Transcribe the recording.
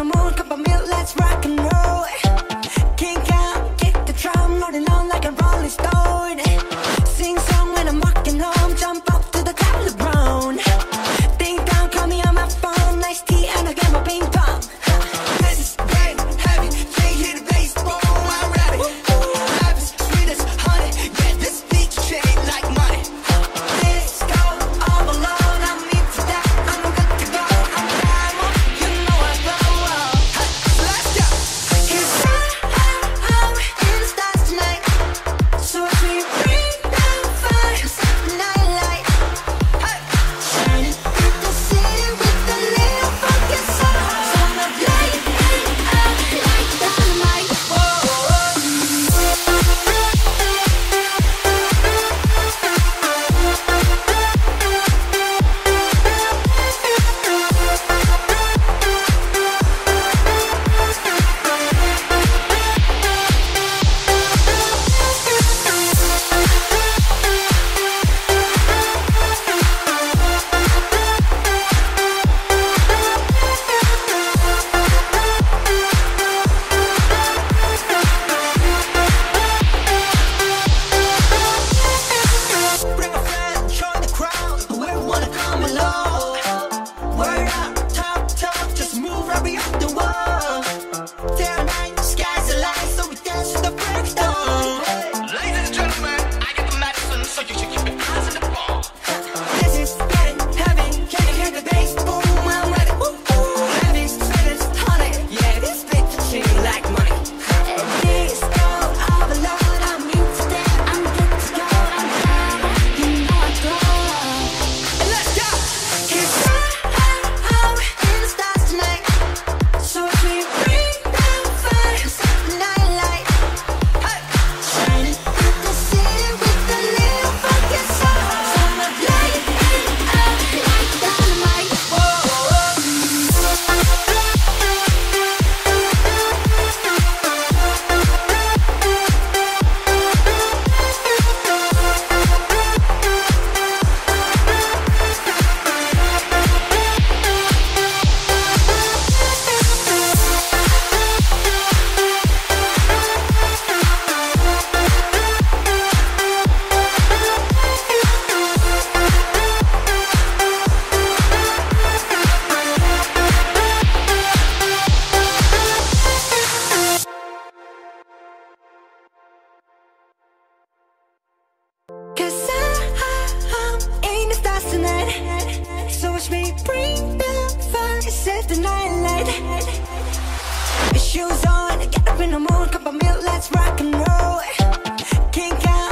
the mood, cup of milk, let's rock and roll. Kink out, kick the drum, rolling on like a rolling stone. Sing song when I'm walking home, jump up to the top of the brown. Ding dong, call me on my phone, nice tea and I get my ping pong. This is game heavy, can't hear the bass, boom, I'm ready. Life is sweet as honey, yeah, this beat chain like money. This go all alone, I'm into that, I'm good to go, I'm primal, you know I glow. Let's go. 'Cause I'm in the stars tonight, so as we bring down fire, set the night light. Shining through the city with a little funky soul. So I'm gonna light it up like dynamite. Bring a friend, join the crowd, whoever wanna come along. Word up, top, just move right beyond the wall. Day or night, sky's the light, so we dance to the break of dawn. Ladies and gentlemen, I get the medicine, so you should keep your eyes on the ball. This is getting heavy, can you hear the bass? Boom, I'm ready. Heavy, sweet as honey, yeah, this beat chain like money. And this go all alone, I'm into that, I'm good to go, I'm fine, you know I glow. And let's go. 'Cause I'm in the stars tonight, so as we bring down fire, set the night light. Shining through the city with a little funky soul. So I'ma light it up like dynamite. Cause I'm in the stars tonight, so watch me bring the fire, set the night light. Shoes on, get up in the mood, cup of milk, let's rock and roll. Kink out,